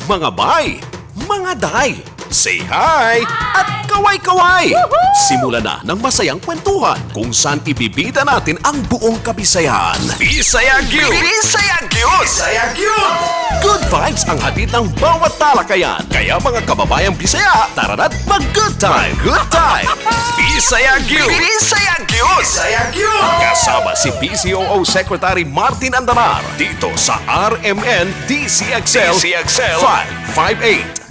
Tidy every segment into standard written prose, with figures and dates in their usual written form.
mga bay, mga day, say hi, at kaway-kaway. Simula na ng masayang kwentuhan kung saan ibibida natin ang buong kabisayan. Bisaya Gyud! Bisaya Gyud! Bisaya Gyud! Good vibes ang hatid ng bawat talakayan. Kaya mga kababayang Bisaya, tara na't mag-good time! Good time! Bisaya Gyud! Bisaya Gyud! Bisaya Gyud! Kasama si PCOO Secretary Martin Andanar dito sa RMN DCXL 558.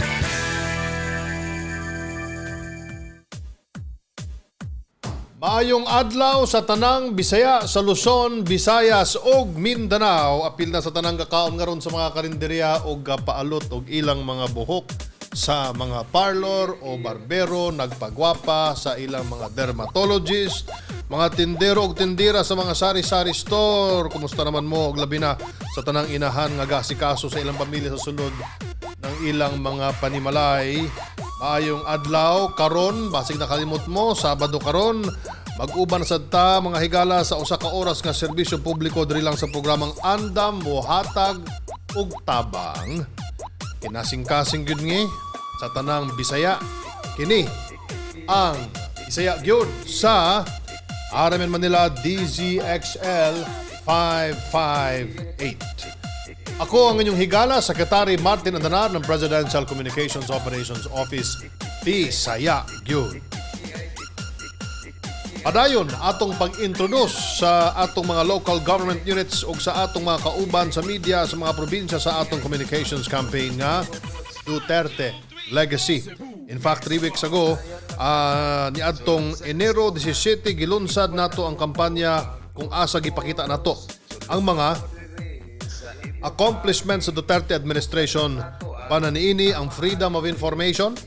Maayong adlaw sa tanang Bisaya sa Luzon, Visayas ug Mindanao. Apil na sa tanang kakaon ngaron sa mga karinderya ug paalot ug ilang mga buhok sa mga parlor o barbero, nagpagwapa sa ilang mga dermatologist, mga tindero ug tindira sa mga sari-sari store. Kumusta naman mo ug labi na sa tanang inahan nga gasikaso sa ilang pamilya sa sulod ng ilang mga panimalay. Maayong adlaw karon, basig nakalimot mo, Sabado karon, mag-uban sad ta mga higala sa usa ka oras nga serbisyo publiko diri lang sa programang Andam Mohatag ug Tabang. Kinasing-kasing gyud ngi sa tanang Bisaya. Kini ang Bisaya gyud sa RMN Manila DZXL 558. Ako ang inyong higala, Secretary Martin Andanar ng Presidential Communications Operations Office, Bisaya Gyud. Padayon atong pag-introduce sa atong mga local government units ug sa atong mga kauban sa media sa mga probinsya sa atong communications campaign nga Duterte Legacy. In fact, 3 weeks ago, niadtong Enero 17, gilunsad nato ang kampanya kung asa gipakita nato ang mga accomplishments sa Duterte administration. Pananiini ang Freedom of Information,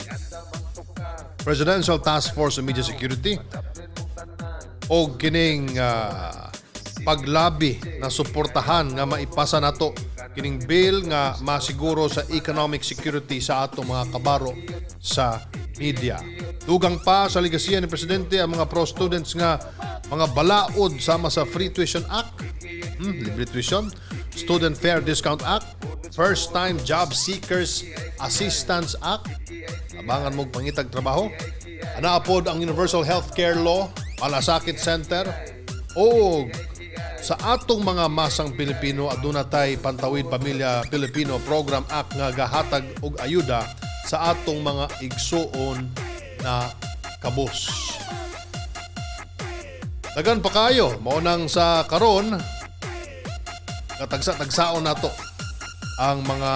Presidential Task Force on Media Security, o kining paglabi na suportahan nga maipasa nato kining bill nga masiguro sa economic security sa atong mga kabaro sa media. Dugang pa sa ligasiya ni Presidente ang mga pro-students nga mga balaod sama sa Free Tuition Act, Libre Tuition, Student Fair Discount Act, First Time Job Seekers Assistance Act, abangan mong pangitag trabaho, anaapod ang Universal Healthcare Law, Malasakit Center, o sa atong mga masang Pilipino aduna tay Pantawid Pamilya Pilipino Program Act nga gahatag og ayuda sa atong mga igsuon na kabus. Dagan pa kayo, maunang sa karon katagsa-tagsaon nato ang mga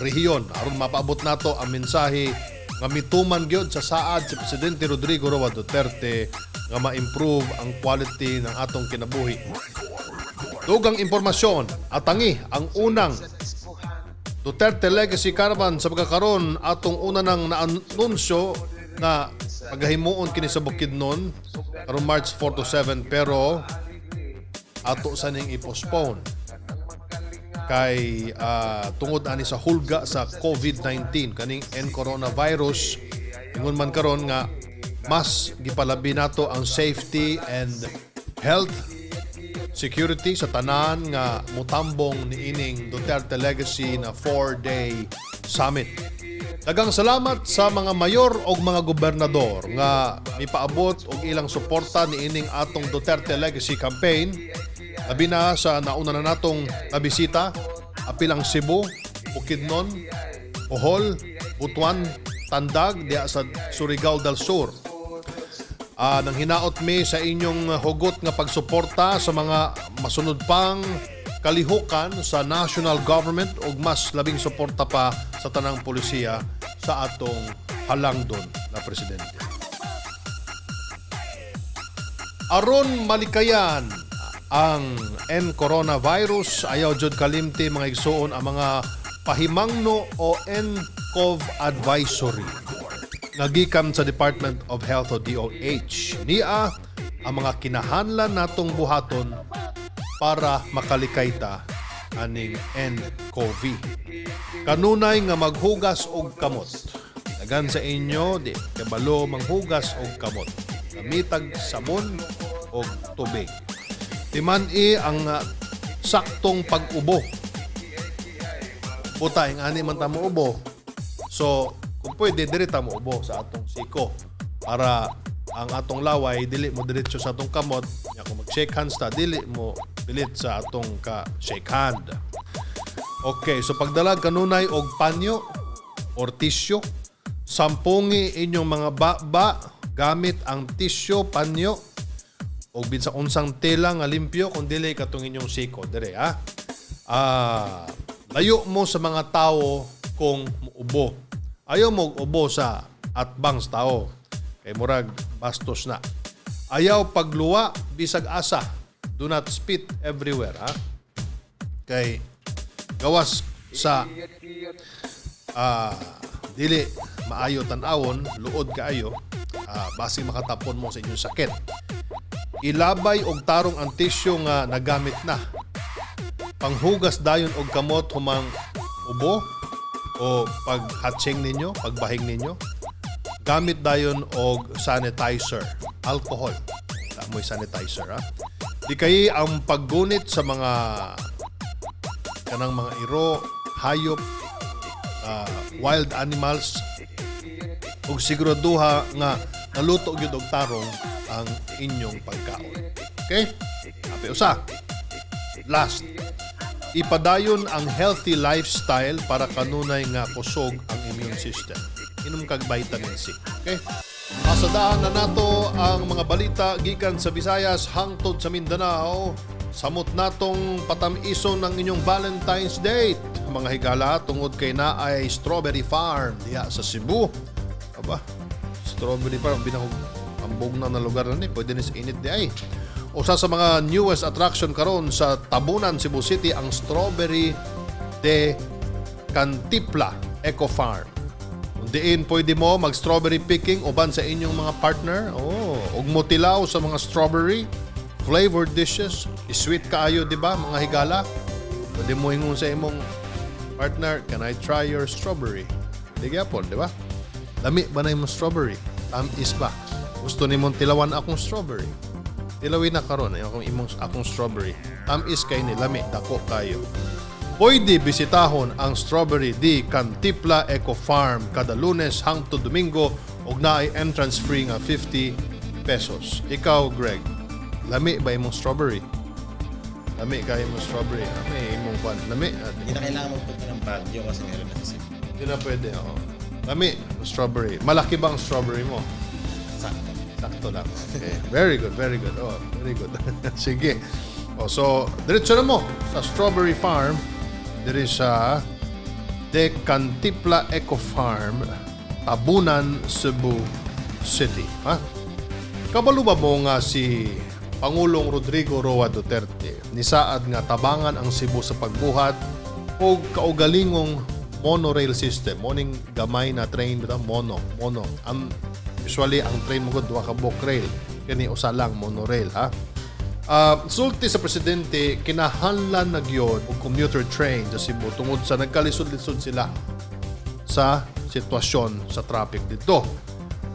rehiyon aron mapaabot nato ang mensahe nga mituman gyud sa saad si Presidente Rodrigo Roa Duterte nga ma-improve ang quality ng atong kinabuhi. Dugang impormasyon atangi ang unang Duterte Legacy Caravan sa pagkakaroon atong una nang naanunsyo na paghahimuon kini sa Bukidnon karong March 4 to 7 pero ato sa ning i-postpone kay tungod ani sa hulga sa COVID-19 kaning coronavirus. Ingon man karon nga mas gipalabi nato ang safety and health security sa tanan nga mutambong niining Duterte Legacy na 4-day summit. Dagang salamat sa mga mayor o mga gobernador nga mipaabot og ilang suporta niining atong Duterte Legacy campaign. Labi na sa nauna na natong nabisita, apilang Cebu, Bukidnon, Bohol, Butuan, Tandag, diya sa Surigao del Sur. Nang hinaot mi sa inyong hugot nga pagsuporta sa mga masunod pang kalihukan sa national government ug mas labing suporta pa sa tanang polisiya sa atong halangdon na presidente. Aron malikayan ang coronavirus, ayaw jud kalimti mga igsuon ang mga pahimangno o NCOV advisory nagikan sa Department of Health o DOH. Niya ang mga kinahanlan natong buhaton para makalikay ta aning NCOV. Kanunay nga maghugas og kamot. Dagan sa inyo di kabalo manghugas og kamot. Gamitag sabon og tubig. Timan-i ang saktong pag-ubo Puta, ang ani man ta mo ubo. So, kung pwede, diri ta mo ubo sa atong siko. Para ang atong laway, dili mo diretso sa atong kamot. Kung mag-shake hands ta, dili mo pilit sa atong ka-shake hand. Okay, so pagdalag kanunay og panyo or tisyo, sampungi inyong mga baba gamit ang tisyo, panyo, o binsang unsang tela nga limpyo kung dili katong inyong siko. Dire, ha? Layo mo sa mga tao kung ubo. Ayaw mo ubo sa atbangs tao. Kay murag bastos na. Ayaw pagluwa, bisag asa. Do not spit everywhere, ha? Kay gawas sa dili maayo tan-awon, luod kaayo, basi makatapon mo sa inyong sakit. Ilabay og tarong ang tisyo nga nagamit na. Panghugas dayon og kamot humang ubo o paghatsing ninyo, pagbahing ninyo. Gamit dayon og sanitizer, alcohol. Amoy sanitizer, ha? Di kay ang paggunit sa mga kanang mga iro, hayop, wild animals, ug siguraduha nga naluto gyud og tarong ang inyong pagkaon. Okay? Api usa. Last, ipadayon ang healthy lifestyle para kanunay nga kusog ang immune system. Inom kag vitamin C. Okay? Pasadaan na nato ang mga balita gikan sa Visayas hangtod sa Mindanao. Samot natong patamison ng inyong Valentine's Day. Mga higala tungod kay naay strawberry farm diha sa Cebu. Aba, strawberry farm binakog ambog na lugar na ni, pwede ni sa init di ay. Usa sa mga newest attraction karon sa Tabunan, Cebu City ang Strawberry de Cantipla Eco Farm. Diin pwede mo mag-strawberry picking uban sa inyong mga partner. Ug motilaw sa mga strawberry flavored dishes. Sweet kaayo, di ba, mga higala? Pwede mo ingon sa imong partner, can I try your strawberry? Di gyapon, di ba? Lami ba na imong strawberry? Tamis ba? Gusto nimong tilawan akong strawberry? Tilawin na karon akong strawberry. Tamis kay ni lami, dako kayo. Pwede bisitahon ang Strawberry de Cantipla Eco Farm kada Lunes hangtod Domingo ug naay entrance free nga 50 pesos. Ikaw, Greg, lami ba imong strawberry? Lami kay imong strawberry? Lami imong pan? Lami? Hindi na kailangan magpunta ng Baguio kasi meron na kasi. Hindi na pwede, oo. Lami, strawberry. Malaki bang strawberry mo? Sakto. Sakto lang. Okay. Very good, very good. Oh, very good. Sige. So, diretso na mo sa Strawberry Farm. Diri sa De Cantipla Eco Farm, Tabunan, Cebu City. Ha? Kabalo ba mo nga si Pangulong Rodrigo Roa Duterte nisaad nga tabangan ang Cebu sa pagbuhat o kaugalingong monorail system. Moning gamay na train bitaw mono. Usually ang train mo gud duha ka bulk rail. Kani usa lang monorail, ha. Sulti sa presidente kinahanglan nagyod og commuter train sa Cebu tungod sa nagkalisod-lisod sila sa sitwasyon sa traffic dito.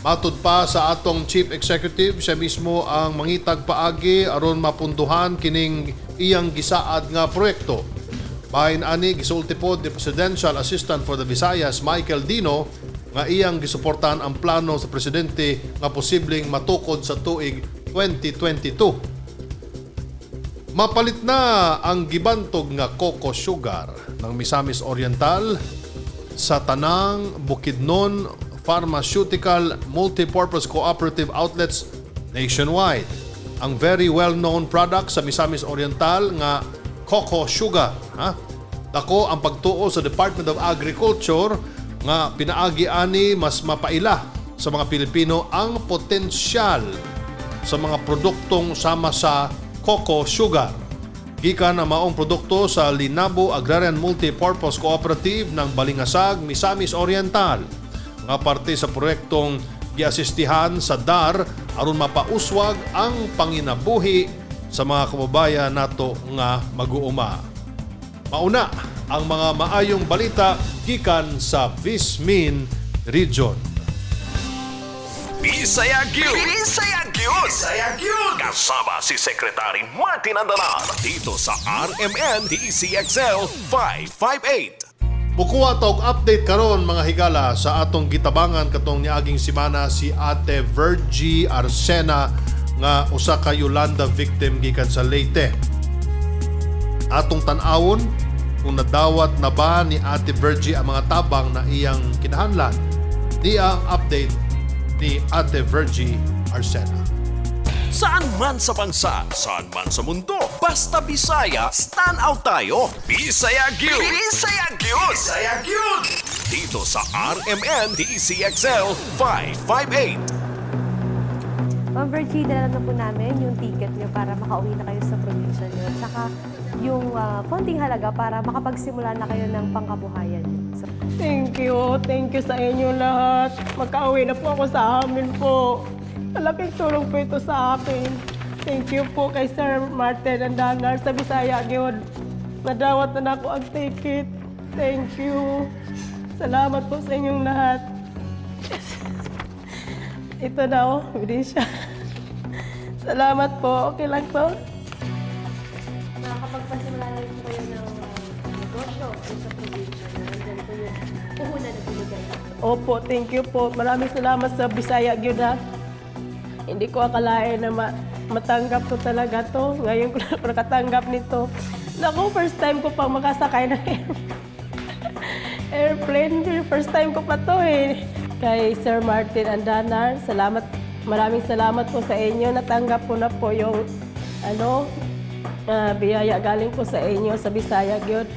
Matud pa sa atong chief executive, siya mismo ang mangitag paagi aron mapunduhan kining iyang gisaad nga proyekto. Bahin ani gisulti pod ni Presidential Assistant for the Visayas Michael Dino nga iyang gisuportahan ang plano sa presidente nga posibleng matukod sa tuig 2022. Mapalit na ang gibantog nga cocoa sugar ng Misamis Oriental sa tanang Bukidnon Pharmaceutical Multipurpose Cooperative Outlets nationwide. Ang very well-known product sa Misamis Oriental nga cocoa sugar. Dako ang pagtuo sa Department of Agriculture nga pinaagi ani mas mapaila sa mga Pilipino ang potensyal sa mga produktong sama sa cocoa sugar. Gikan ang maong produkto sa Linabo Agrarian Multipurpose Cooperative ng Balingasag, Misamis Oriental. Nga parte sa proyektong giasistihan sa DAR aron mapauswag ang panginabuhi sa mga kababayan nato nga mag-uuma. Mauna ang mga maayong balita gikan sa Vismin Region. Bisaya Gyud! Bisaya Gyud! Bisaya Gyud! Kasama si Secretary Martin Andalar dito sa RMN DCXL 558. Mukuha tog update karon mga higala sa atong gitabangan katong niaging semana si Ate Virgie Arsena nga usa ka Yolanda victim gikan sa Leyte. Atong tan-awon kung nadawat na ba ni Ate Virgie ang mga tabang na iyang kinahanglan. Diya ang update ni Ate Virgie Arsena. Saan man sa bansa, saan man sa mundo, basta Bisaya, stand out tayo. Bisaya Gyud! Bisaya Gyud! Bisaya Gyud! Dito sa RMN DCXL 558. Ma'am Virgie, dala na po namin yung ticket niyo para makauwi na kayo sa probinsya niyo. Tsaka yung konting halaga para makapagsimula na kayo ng pangkabuhayan niyo. Thank you sa inyo lahat. Makauwi na po ako sa amin po. Malaking tulong po ito sa akin. Thank you po kay Sir Martin Andanar sa Bisaya Gyud. Nadawat na ako ang ticket. Thank you. Salamat po sa inyong lahat. Ito na oh, hindi siya. Salamat po. Okay lang po. Nakakapagpasimula na rin po kayo ng negosyo sa probinsya na nandyan po yung puhunan na binigay. Opo, thank you po. Maraming salamat sa Bisaya Gyud ha. Hindi ko akalain na matanggap ko talaga to. Ngayon ko na nakatanggap nito. Naku, first time ko pang makasakay ng airplane. First time ko pa to eh. Kay Sir Martin Andanar, maraming salamat po sa inyo. Natanggap ko na po yung biyaya galing po sa inyo sa Bisaya Gyud.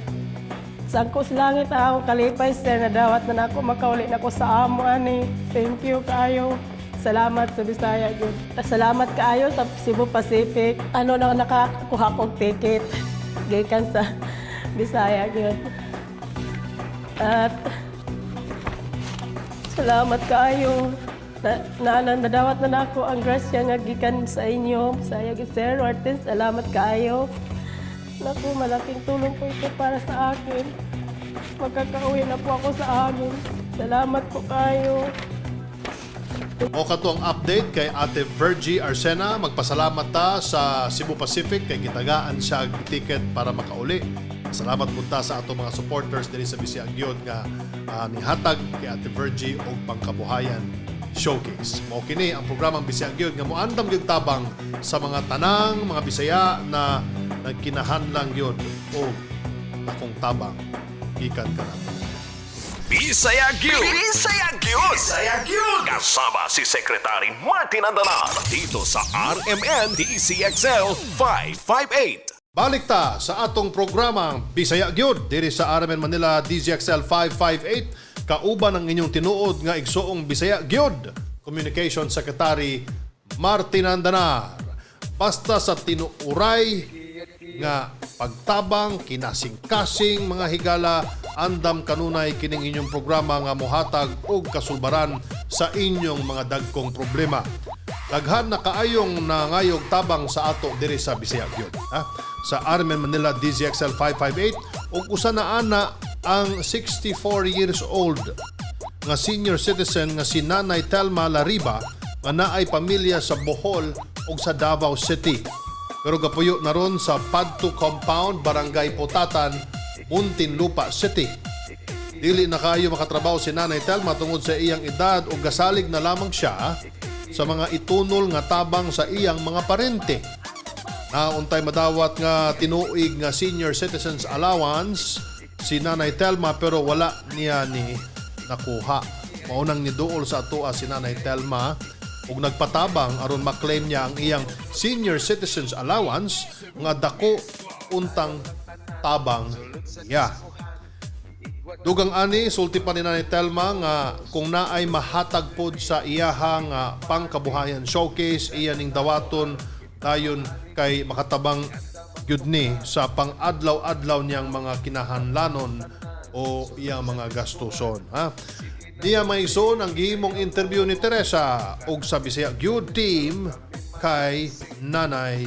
Sangko sa langit ako kalipay, sir. Nadawat na ako, makauli na ako sa amo ani. Thank you kayo. Salamat sa Bisaya Gyud. Salamat kaayo sa Cebu Pacific. Nakakuha kong ticket gikan sa Bisaya Gyud. At salamat kaayo. Nadawat na ako ang grasya nga gikan sa inyo. Bisaya Gyud, Sir Martin. Salamat kaayo. Naku, malaking tulong po ito para sa akin. Magkakauwi na po ako sa amin. Salamat po kayo. O kato ang update kay Ate Virgie Arsena. Magpasalamat ta sa Cebu Pacific kay gitagaan siya ang ticket para makauli. Salamat punta sa ato mga supporters diri sa Bisaya Gyud nga nihatag kay Ate Virgie og pangkabuhayan showcase. Mao kini ang programang Bisaya Gyud nga moandam gyud tabang sa mga tanang mga Bisaya na nagkinahanglan gyud og akong tabang gikan kanato. Bisaya Gyud! Bisaya Gyud! Bisaya Gyud! Kasama si Secretary Martin Andanar dito sa RMN DCXL 558. Balik ta sa atong programang Bisaya Gyud diri sa RMN Manila DZXL 558. Kauban ang inyong tinuod nga igsoong Bisaya Gyud, Communication Secretary Martin Andanar. Basta sa tinuuray nga pagtabang, kinasing-kasing mga higala, andam kanunay kining inyong programa nga mohatag og kasulbaran sa inyong mga dagkong problema. Daghan na kaayong nangayog tabang sa ato diri sa Bisaya Gyud. Sa RMN Manila DZXL 558 ug usa na ana ang 64 years old nga senior citizen nga si Nanay Telma Lariba nga naay pamilya sa Bohol ug sa Davao City. Pero gapuyo na ron sa Padto Compound, Barangay Potatan, Muntinlupa City. Dili na kayo makatrabaho si Nanay Telma tungod sa iyang edad o gasalig na lamang siya sa mga itunol nga tabang sa iyang mga parente. Nauntay madawat nga tinuig nga Senior Citizens Allowance si Nanay Telma pero wala niya ni nakuha. Maunang niduol sa atua si Nanay Telma ug nagpatabang aron maklaim niya ang iyang Senior Citizens Allowance nga dako untang tabang niya. Dugang ani sulti pa ni Nanay Telma nga kung naay mahatag pod sa iyahang pangkabuhayan showcase iya ning dawaton dayon kay makatabang gyud ni sa pang-adlaw-adlaw niyang mga kinahanglanon o iyang mga gastuson. Diya may ison ang gihimong interview ni Teresa ug sa Bisaya Gyud team kay Nanay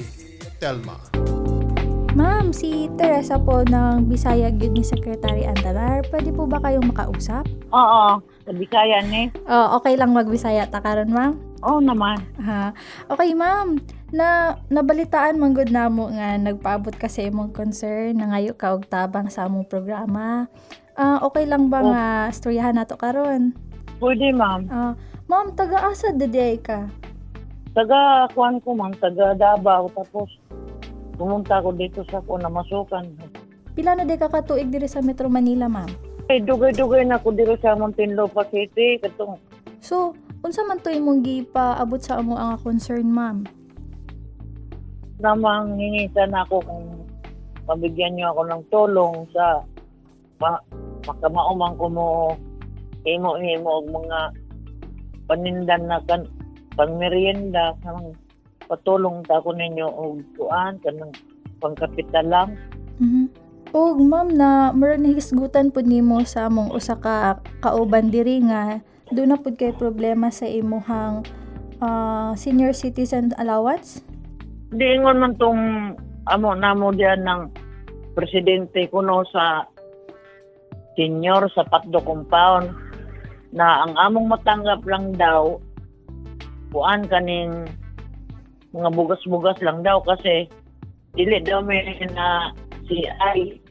Telma. Ma'am, si Teresa po ng Bisaya Gyud ni Secretary Andanar. Pwede po ba kayong makausap? Oo, sa Bisaya ni. Okay lang magbisaya ta karon, ma'am? Oo naman. Okay, ma'am. Nabalitaan man gud namo nga nagpaabot kasi imong concern na ngayo ka og tabang sa among programa. Okay lang ba nga storyahan nato karon? Pwede, ma'am. Ma'am, taga-asa daday ka? Taga-kuan ko, ma'am. Taga-Davao. Tapos, pumunta ko dito sa ko na masukan. Pila na day ka katuig diri sa Metro Manila, ma'am? Dugay-dugay na ko dito sa Muntinlupa City. Katong, So, unsa man to imong gipaabot sa amo ang concern, ma'am? namang hinisan ako kung mabigyan niyo ako ng tulong sa makamaumang ko mo himo-himo og mga panindan na pangmerienda kanang patulong ta ko ninyo og kuan kanang pangkapital lang. Og ma'am, na meron nahisgutan pud nimo sa among usa ka kauban diri nga doon na pud kay problema sa imuhang senior citizen allowance? Diingon man tong amo namo diyan ng presidente kuno sa senior sa Patdo compound na ang among matanggap lang daw kuan kaning mga bugas-bugas lang daw kasi dili daw may na CI.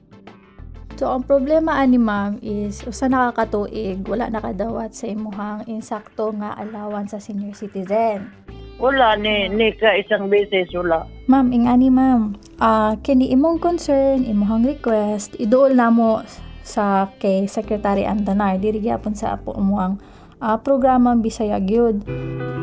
So, ang problema ani ma'am is usa nakakatuig wala nakadawat sa imuhang insakto nga allowance sa senior citizen. Wala ni ka isang beses wala. Ma'am, ingani ma'am, kini imong concern, imong request, iduol namo sa kay Secretary Antanar diri gyapon sa apo umuang programang Bisaya Gyud.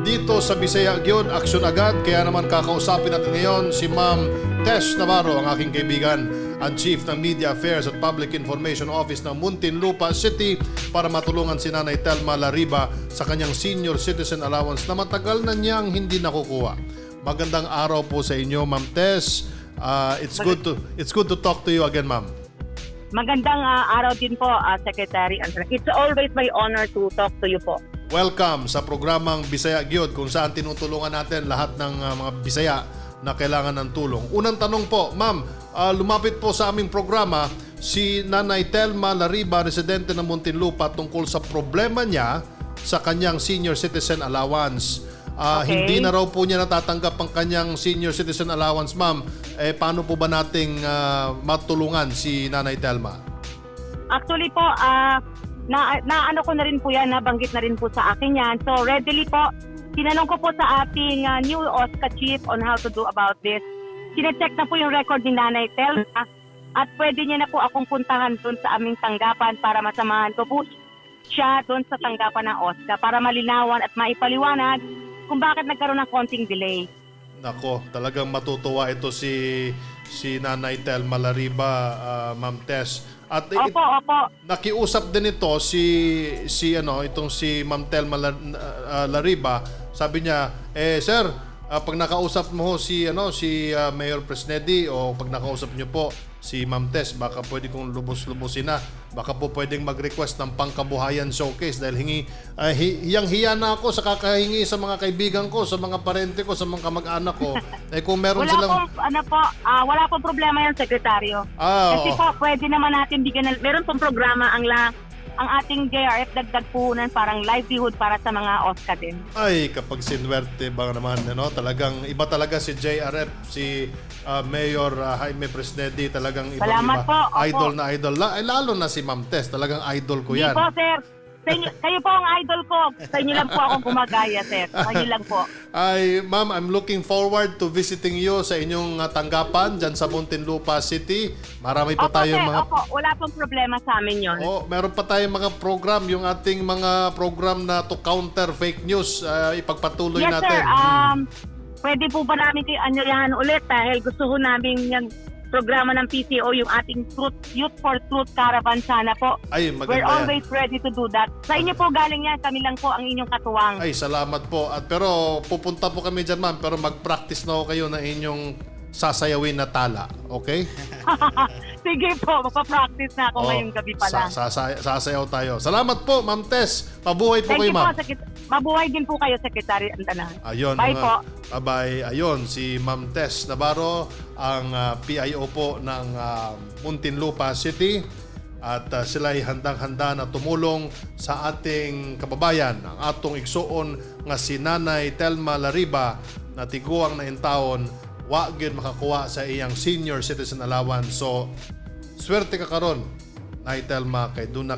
Dito sa Bisaya Gyud, aksyon agad. Kaya naman kakausapin natin ngayon si Ma'am Tess Navarro, ang aking kaibigan, ang Chief ng Media Affairs at Public Information Office ng Muntinlupa City para matulungan si Nanay Telma Lariba sa kanyang Senior Citizen Allowance na matagal na niyang hindi nakukuha. Magandang araw po sa inyo, Ma'am Tess. It's good to talk to you again, Ma'am. Magandang araw din po, Secretary Antanar. It's always my honor to talk to you po. Welcome sa programang Bisaya Gyud kung saan tinutulungan natin lahat ng mga Bisaya na kailangan ng tulong. Unang tanong po, Ma'am, lumapit po sa aming programa si Nanay Telma Lariba, residente ng Muntinlupa, tungkol sa problema niya sa kanyang Senior Citizen Allowance. Okay. Hindi na raw po niya natatanggap ang kanyang Senior Citizen Allowance, Ma'am. Paano po ba nating matulungan si Nanay Telma? Actually po, ano ko na rin po yan, nabanggit na rin po sa akin yan. So readily po, tinanong ko po sa ating new OSCA chief on how to do about this. Sinecheck na po yung record ni Nanay Telma at pwede niya na po akong puntahan doon sa aming tanggapan para masamahan ko po siya doon sa tanggapan ng OSCA para malinawan at maipaliwanag kung bakit nagkaroon ng konting delay. Nako, talagang matutuwa ito si Nanay Telma Lariba, Ma'am Tess. At Opo. nakiusap din ito si Ma'am Telma Lariba. Sabi niya, sir, pag nakausap mo si Mayor Presnedi o pag nakausap niyo po si Ma'am Tess, baka pwede kong lubos-lubosin na. Baka po pwedeng mag-request ng pangkabuhayan showcase dahil hiyang-hiya na ako sa kakahingi sa mga kaibigan ko, sa mga parente ko, sa mga kamag-anak ko. Kung meron silang... Wala pong problema yan, Sekretaryo. Kasi po, pwede naman natin bigyan meron pong programa ang ating JRF dagdag puhunan parang livelihood para sa mga OSCA din. Ay, kapag sinwerte ba naman, talagang iba talaga si JRF, si Mayor Jaime Presnedi, talagang Salamat iba. po. Idol na idol. Lalo na si Ma'am Tess, talagang idol ko yan. Hindi po, sir. Kayo po ang idol ko. Sa inyo lang po akong gumagaya, sir. Sa inyo lang po. Ay, Ma'am, I'm looking forward to visiting you sa inyong tanggapan dyan sa Muntinlupa City. Marami pa tayong mga... Opo, wala pong problema sa amin yun. Meron pa tayong mga program, yung ating mga program na to counter fake news, ipagpatuloy Yes, natin. sir. Pwede po ba namin kayo anyayahan ulit dahil gusto ho namin yung programa ng PCO, yung ating Youth for Truth Caravan sana po. Ay, maganda We're yan. always ready to do that. Sa inyo po galing yan, kami lang po ang inyong katuwang. Ay, salamat po. Pero pupunta po kami dyan, ma'am. Pero mag-practice na ho kayo na inyong sasayawin na tala. Okay? Sige po, mapapractice na ako ngayong gabi pa lang. Sasayaw tayo. Salamat po, Ma'am Tess. Mabuhay po kayo, Thank you ma'am. po, mabuhay din po kayo, Secretary Antanar. Ayun, Bye po. Bye. Ayun, si Ma'am Tess Navarro, ang PIO po ng Muntinlupa City. At sila ay handang-handa na tumulong sa ating kababayan, ang atong igsuon nga si Nanay Telma Lariba na tiguang na intawon, wa gyud makakuha sa iyang Senior Citizen Allowance. So, swerte ka karon naitelma kay doon na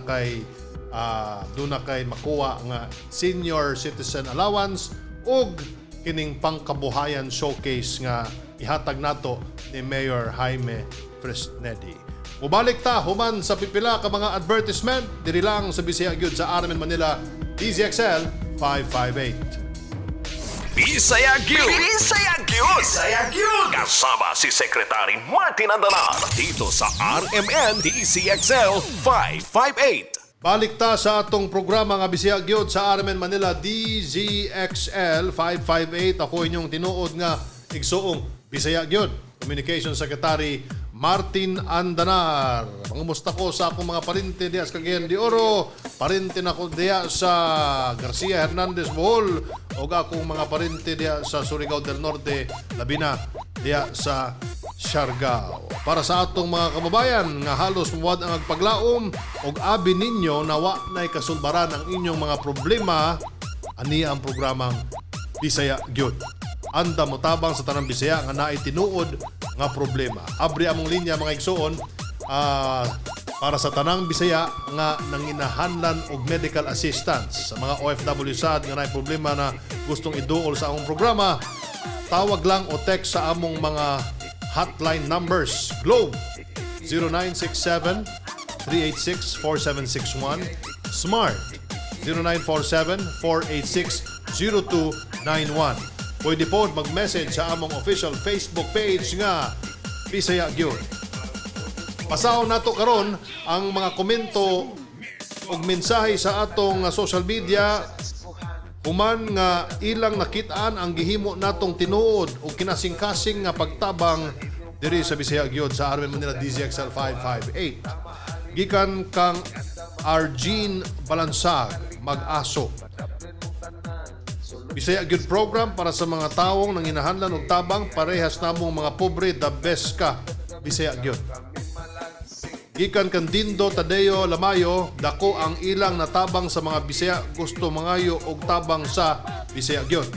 kay makuha nga senior citizen allowance ug kining pangkabuhayan showcase nga ihatag nato ni Mayor Jaime Fresnedi. Mubalik ta human sa pipila ka mga advertisement diri lang sa Bisaya gyud sa RMN Manila DZXL 558. Bisaya Gyud! Bisaya Gyud! Bisaya Gyud! Kasama si Secretary Martin Andalar dito sa RMN DCXL 558. Balik ta sa atong programa nga Bisaya Gyud sa RMN Manila DZXL 558. Ako inyong tinuod nga igsuong Bisaya Gyud Communication Secretary Martin Andanar. Pangumusta ko sa akong mga parinti diya sa Cagayan de Oro, parinti na ko diya sa Garcia Hernandez Bohol, o akong mga parinti diya sa Surigao del Norte, labi na diya sa Siargao. Para sa atong mga kababayan nga halos muwad ang agpaglaom og abi ninyo nawa na'y kasulbaran ang inyong mga problema, ani ang programang Bisaya Gyud. Anda mo tabang sa tanang Bisaya nga naay tinuod nga problema. Abri among linya mga igsoon para sa tanang Bisaya nga nanginahanlan og medical assistance sa mga OFW sad nga naay problema na gustong iduol sa among programa. Tawag lang o text sa among mga hotline numbers. Globe 0967-386-4761, Smart 0947-486-0291. Pwede po mag-message sa among official Facebook page nga Bisaya Gyud. Pasaw nato karon ang mga komento ug mensahe sa atong social media human nga ilang nakitaan ang gihimo natong tinuod ug kinasing-kasing nga pagtabang diri sa Bisaya Gyud sa RMN Manila DZXL 558. Gikan kang Argene Balansag, Mag-aso. Bisaya Gyud program para sa mga taong nanginahanlan og tabang, parehas namong mga pobre, the best ka. Bisaya Gyud. Gikan Candindo Tadeo Lamayo, dako ang ilang natabang sa mga Bisaya, gusto mangayo og tabang sa Bisaya Gyud.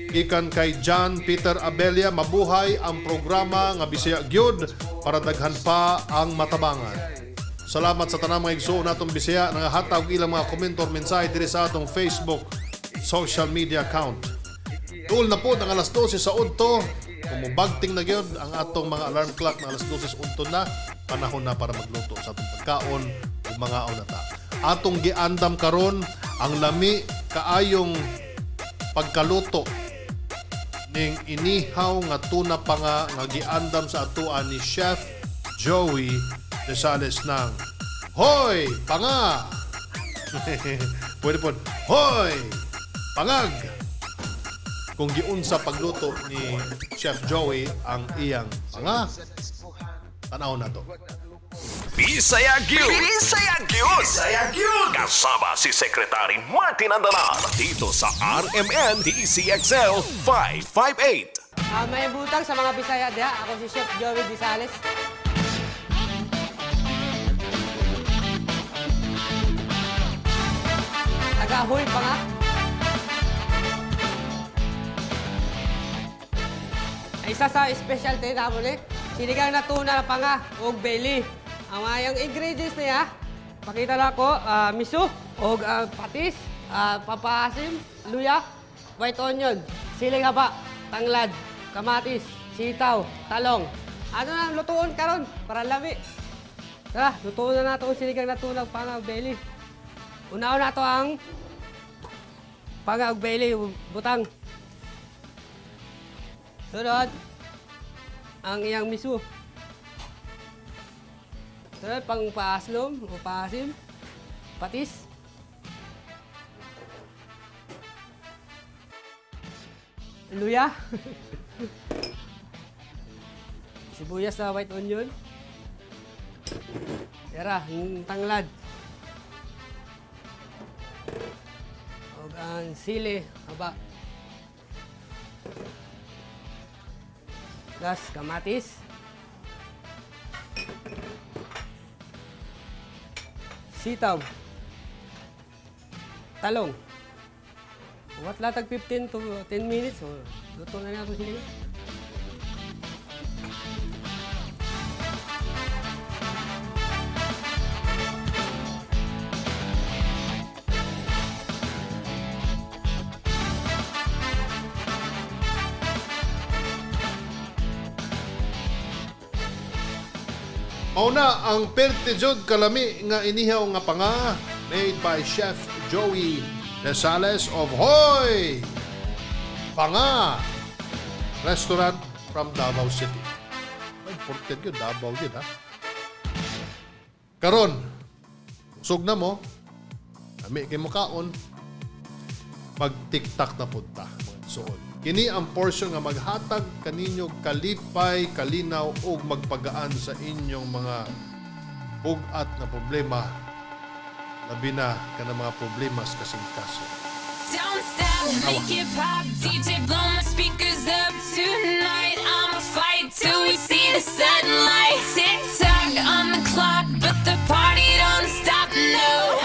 Gikan kay John Peter Abelia, mabuhay ang programa nga Bisaya Gyud para daghan pa ang matabangan. Salamat sa tanang mga igsuon natong Bisaya nga hatag ilang mga komentor mensahe diri sa atong Facebook social media account. Tuol na po ng alas 12 sa unto. Kung mubagting na gyud ang atong mga alarm clock na alas 12 sa unto na, panahon na para magluto sa atong pagkaon o mga aunata. Atong giandam karon ang lami kaayong pagkaluto ning inihaw nga tuna pa nga giandam sa atuan ni Chef Joey de Sales ng Hoy! Panga! Pwede po, Hoy! Pangag! Kung giunsa pagluto ni Chef Joey ang iyang panga, tanaw na to. Bisaya Gyud! Bisaya Gyud! Bisaya Gyud! Kasama si Secretary Martin Andalar dito sa RMN DCXL 558. May butang sa mga Bisaya diha. Ako si Chef Joey de Sales. Tagahoy pa nga. Isa sa specialty na mo ni, sinigang na tuna na panga og belly. Ang mayang ingredients niya, pakita na ko, miso, og patis, papaasim, luya, white onion, siling haba, tanglad, kamatis, sitaw, talong. Ano na, lutuon karon para lami. Tara, lutuon na nato ang sinigang na tuna panga og belly. Unaon na to ang panga og belly, butang. Sunod, ang iyang miso. Sunod, pang paaslom o paasim, patis. Luya. Sibuyas na white onion. Tara, tanglad. O ang sili, haba. Gas, kamatis. Sitaw. Talong. What latag 15 to 10 minutes. So, luto na nga ito sila. Mauna ang pertijod kalami nga inihaw nga panga made by Chef Joey Desales of Hoy Panga Restaurant from Davao City. Ay, important yun, Davao yun ha. Karon, usog na mo, kami kay mo kaon, mag-tiktak na punta. Suod. Kini ang portion nga maghatag kaninyo kalipay, kalinaw o magpagaan sa inyong mga bugat na problema. Labi na ka ng mga problema sa kasing-kaso. Don't stop, make it pop, DJ blow my speakers up tonight. I'ma fight till we see the sunlight. Tick tock on the clock, but the party don't stop, no.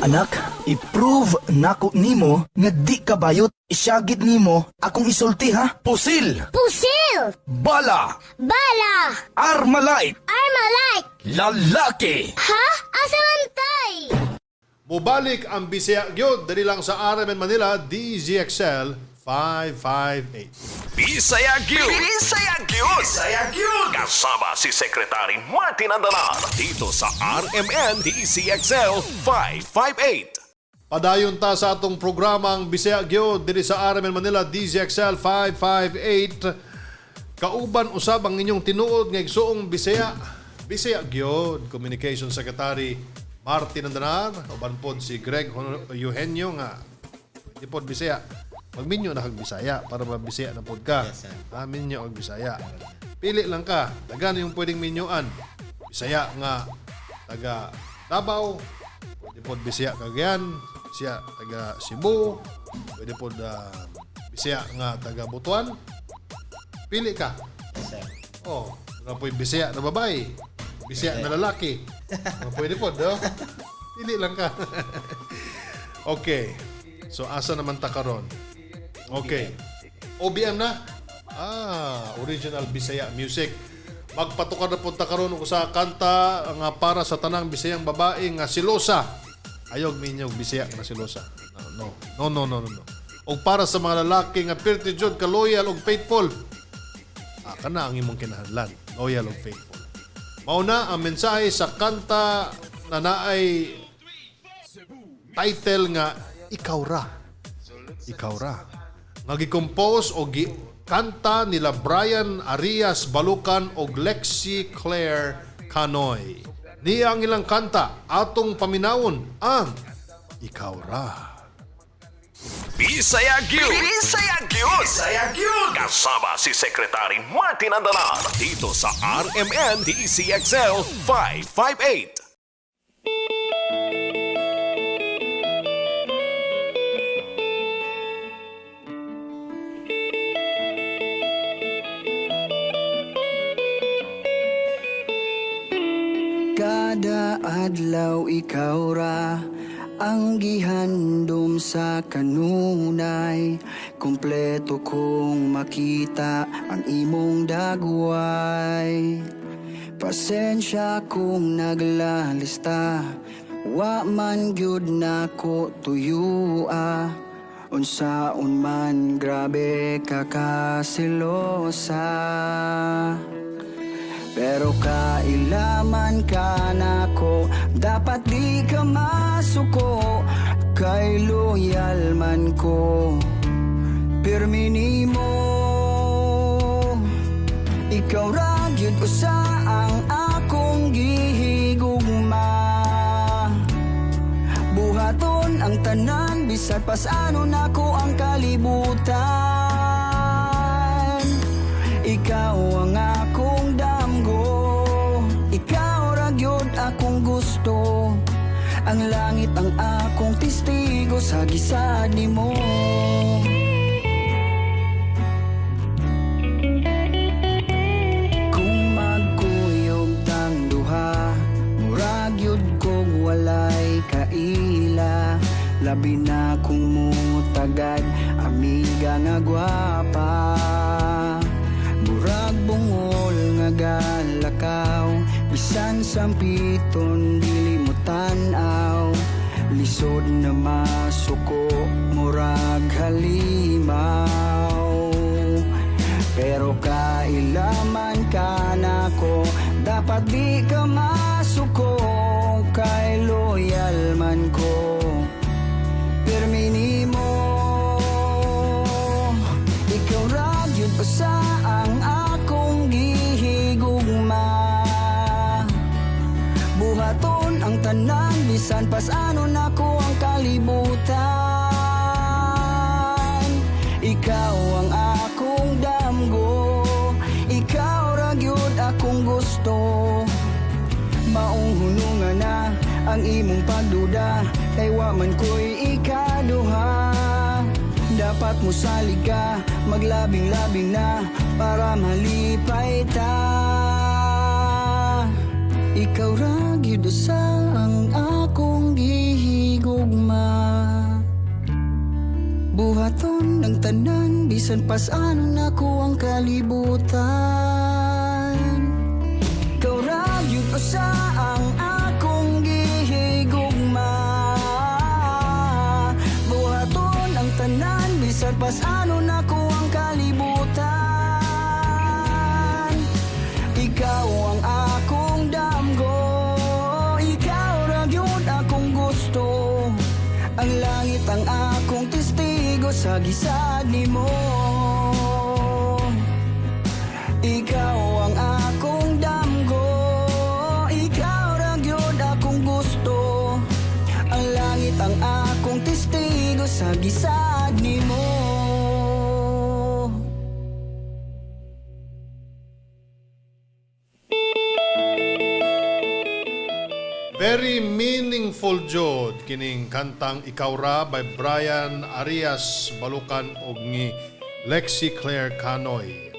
Anak, i-prove nako nimo nga di ka bayot. Isyagit nimo akong isulti ha. Pusil, Pusil! bala, Bala! armalite, Armalite! lalaki. Ha? Asamantay! Mubalik ang Bisaya Gyud dali lang sa RMN Manila DZXL 558. Bisaya Gyud! Bisaya Gyud! Bisaya Gyud! Kasama si Secretary Martin Andalar dito sa RMN DCXL 558. Padayon ta sa atong programang Bisaya Gyud diri sa RMN Manila DZXL 558. Kauban usab ang inyong tinuod nga igsuong Bisaya. Bisaya Gyud Communication Secretary Martin Andalar, uban pod si Greg Eugenio nga di pod Bisaya. Magminyo na kag Bisaya para mabisaya na pod ka. Yes, sir. Minyo og Bisaya. Pili lang ka. Tagan yung pwedeng minyoan. Bisaya nga taga Davao, pwede pod Bisaya Cagayan, Bisaya taga Cebu, pwede pod Bisaya nga taga Butuan. Pili ka. Yes, sir. Oh, nga po Bisaya na babae, Bisaya na lalaki. Pwede po, no? Pili lang ka. Okay. So, asa naman ta karon? Okay. OBM na? Original Bisaya Music. Magpatukar na punta karon og sa kanta nga para sa tanang Bisayang babae nga silosa. Ayog ninyo Bisaya nga silosa. No. Og para sa mga lalaki nga pertijud ka loyal ug faithful. Kana ang imong kinahanglan, loyal ug faithful. Mauna ang mensahe sa kanta na naay title nga Ikaw Ra. Ikaw Ra. Nga gi-compose o kanta nila Brian Arias Balukan o Lexi Claire Canoy. Niya ang ilang kanta atong paminawon ang Ikaw Ra. Bisaya Gyud! Bisaya Gyud! Bisaya Gyud! Kasama si Secretary Martin Andalar dito sa RMN DCXL 558. Kada adlaw ikaw ra ang gihandom sa kanunay. Kompleto kong makita ang imong dagway. Pasensya kung naglalista, wa man gyud nako tuyua. Unsaon man grabe ka kasilosa. Pero kailaman ka nako, dapat di ka masuko. Kay loyal man ko, pirmini mo. Ikaw ra gyud usa ang akong gihigugma. Buhaton ang tanan, bisan pasano nako ang kalibutan. Ikaw ang akong damgo, ikaw ra gyud akong gusto. Ang langit ang akong testigo sa gisad nimo. Kung magkuyog tang duha, murag yun kong walay kaila. Labi na kung mutagad, amiga nga gwapa. Murag bungol nga galakaw, bisan sampiton dili mo tanaw. Lisod na masuko, murag halimaw. Pero kailaman ka nako, dapat di ka nako ang kalibutan. Ikaw ang akong damgo, ikaw ra gyud akong gusto. Maong hunungan na ang imong pagduda, kay wa man ko'y ikaduha. Dapat mo salig ka, maglabing-labing na para malipay ta. Ikaw ra gyud usa ang akong gihigugma. Buhaton ng tanan, bisan pasano nako ang kalibutan. Ikaw ra gyud usa ang akong gihigugma. Buhaton ang tanan, bisan pasano nako ang kalibutan. Ikaw ang akong damgo, ikaw ra gyud akong gusto. Ang langit ang akong testigo sa gisad nimo. Ikaw ang akong damgo, ikaw ra gyud akong gusto. Ang langit ang akong testigo sa gisad nimo. Very meaningful jud kining kantang Ikaw Ra by Brian Arias Balukan ug ni Lexi Claire Canoy.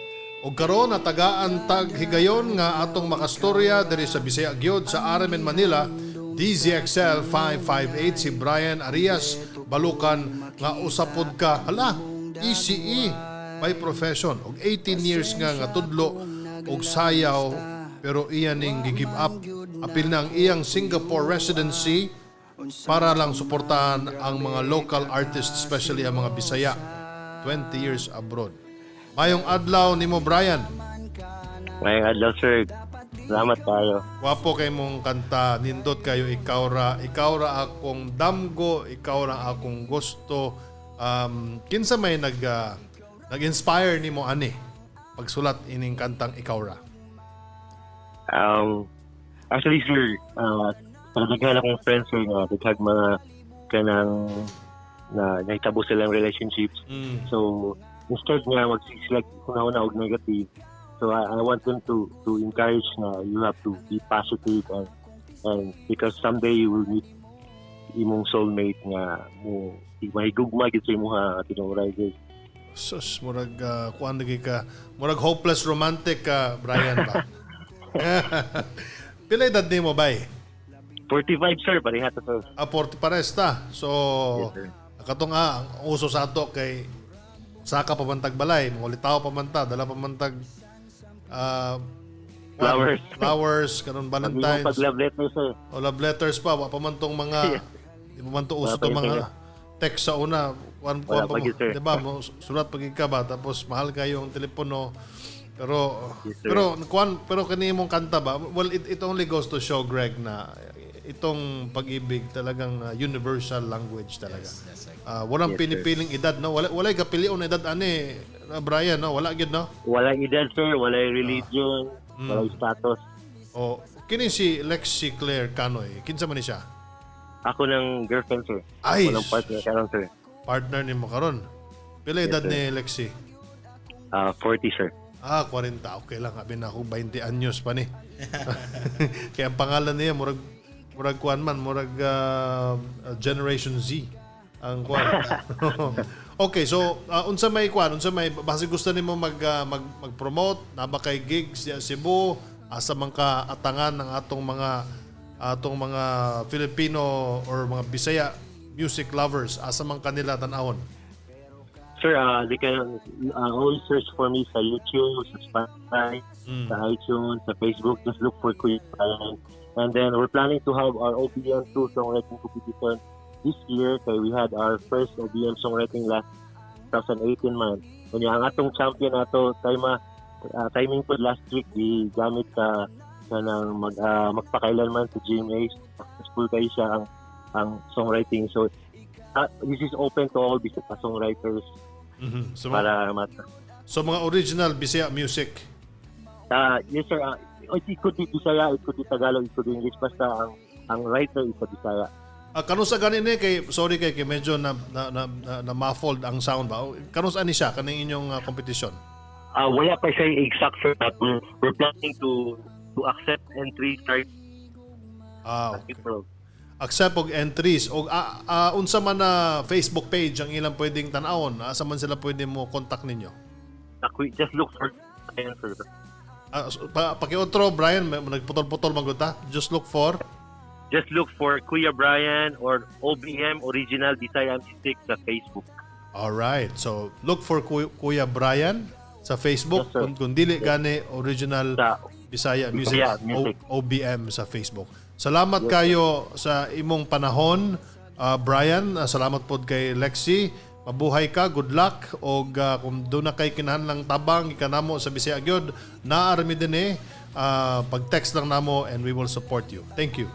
Ug karon natagaan tag higayon nga atong makastorya diri sa Bisaya gyud sa RMN Manila, DZXL 558 si Brian Arias Balukan nga usapod ka hala ECE by profession ug 18 years nga tudlo ug sayaw pero iyan ning gi-give up. Apil na ang iyang Singapore residency para lang suportahan ang mga local artists, especially ang mga Bisaya. 20 years abroad. Mayong adlaw nimo Brian. Mayong adlaw sir. Salamat tayo. Wapo kay mong kanta, nindot kayo ikaw ra akong damgo, ikaw ra akong gusto. Kinsa may nag-inspire nimo ani pagsulat ining kantang Ikaw Ra? Actually sir, talagang akong friends sir nga daghang mga kanang na nahitabo silang relationships. So instead nga magsiselect una-una og negative. So I want them to encourage na you have to be positive and because someday you will meet imong soulmate nga mo mahigugma gid sa imong tinuray gid. Sus, murag kuan lagi ka, murag hopeless romantic ka Brian ba? Pila edad nimo bay? 45 sir, pareha ta sir. 40 pares ta. So Yes, sir. katong ang uso sa ato kay saka pamantag balay, mga litaw pamantag, dala pamantag flowers, karon Valentine's. Pag love letter sir. O love letters pa, wa pa man tong mga di pa man to uso tong mga text sa una. Kuan Wala pa pa gid, sir. di ba? Surat pag ka ba tapos mahal kayo ang telepono. Pero Yes, sir. pero kani mong kanta ba? Well, it only goes to show Greg na itong pag-ibig talagang universal language talaga. Walang Yes, pinipiling edad, no? Wala kapilion edad ani Brian, no? Wala gyud, no? Wala edad sir, wala religion, wala status. O kini si Lexi Claire Canoy, kinsa man ni siya? Ako ng girlfriend sir. Ay, Walang partner karon sir. Partner ni mo karon. Pila edad sir. ni Lexi? 40 sir. 40. Okay lang. Abi na ako 20 anyos pa ni. Kaya ang pangalan niya, murag kuan man, murag Generation Z. Ang kuan. Okay, so unsa may kuan, unsa may base gusto nimo mag-promote na ba kay gigs sa Cebu, asa man ka atangan ng atong mga Filipino or mga Bisaya music lovers, asa man kanila tan-awon? Sir, they can always search for me sa YouTube, sa Spotify, sa iTunes, sa Facebook. Just look for Kuya Brian. And then we're planning to have our OBM 2 songwriting competition this year. So we had our first OBM songwriting last 2018 man. Kanya ang atong champion nato timing po last week di gamit ka nang magpakailanman sa GMA. Successful kayo siya ang songwriting. So this is open to all Bisaya songwriters. So, Para so mga original Bisaya music. yes sir, it could be Bisaya, it could be Tagalog, it could be English, basta ang writer is Bisaya. Kanusa ganin kay sorry kay medyo na muffled ang sound ba. Kanusa ni siya kaning inyong competition? Wala pa siya exact sir, but we're planning to accept entry start. Okay. Accept og entries og unsa man na Facebook page ang ilang pwedeng tan-awon, asa man sila pwede mo contact ninyo? Just look for answer. Pakiotro Brian, nagputol-putol man gud ta. Just look for Kuya Brian or OBM Original Bisaya Music sa Facebook. Alright, so look for Kuya Brian sa Facebook. Yes, kung dili gani Original Bisaya Music, OBM sa Facebook. Salamat kayo sa imong panahon, Brian. Salamat pod kay Lexi. Mabuhay ka, good luck. Og kung doon na kay kinahanglang tabang ikanamo sa Bisaya gyud, naarmi din pag-text lang namo and we will support you. Thank you.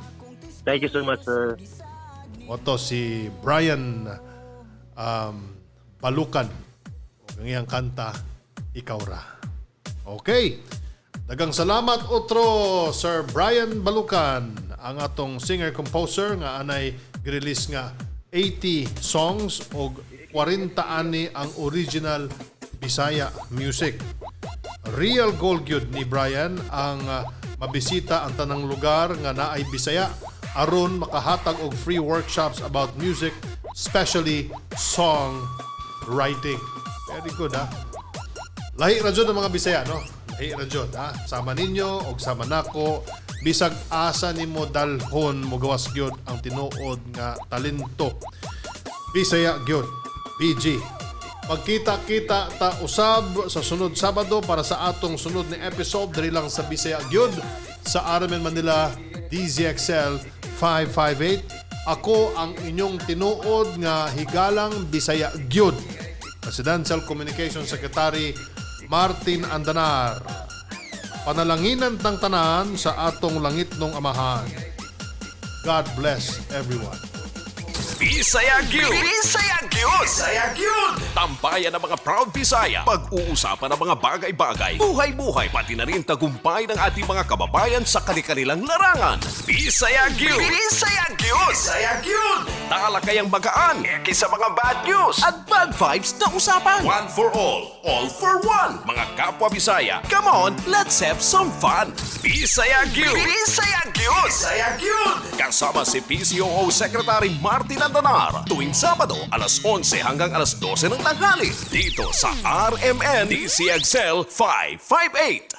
Thank you so much, sir. Oto si Brian Balukan. Ang iyang kanta, Ikaw Ra. Okay. Dagang salamat otro Sir Brian Balukan, ang atong singer-composer nga anay release nga 80 songs o 40 ani ang original Bisaya music. Real goal gyud ni Brian ang mabisita ang tanang lugar nga naay Bisaya aron makahatag og free workshops about music, especially song writing. Very good ha. Lahi ra jud ang mga Bisaya, no? Lahi ra jud ha. Sama ninyo og sama nako, bisag asa nimo dalhon mo gawas gyud ang tinuod nga talento. Bisaya gyud. BG. Magkita-kita ta usab sa sunod Sabado para sa atong sunod na episode diri lang sa Bisaya gyud sa RMN Manila DZXL 558. Ako ang inyong tinuod nga higalang Bisaya gyud, Presidential Communication Secretary Martin Andanar. Panalanginan tang tanan sa atong langitnong amahan. God bless everyone. Bisaya Gyud! Bisaya Gyud! Bisaya Gyud! Tambayan ng mga proud Bisaya. Pag-uusapan ng mga bagay-bagay, buhay-buhay, pati na rin tagumpay ng ating mga kababayan sa kanilang larangan. Bisaya Gyud! Bisaya Gyud! Bisaya Gyud! Talakayang magaan, eki sa mga bad news, at bad vibes na usapan. One for all for one. Mga kapwa Bisaya, come on, let's have some fun. Bisaya Gyud! Bisaya Gyud! Bisaya Gyud! Kasama si PCOO Secretary Martin Andanar tuwing Sabado alas 11 hanggang alas 12 ng tanghali dito sa RMN DCXL 558.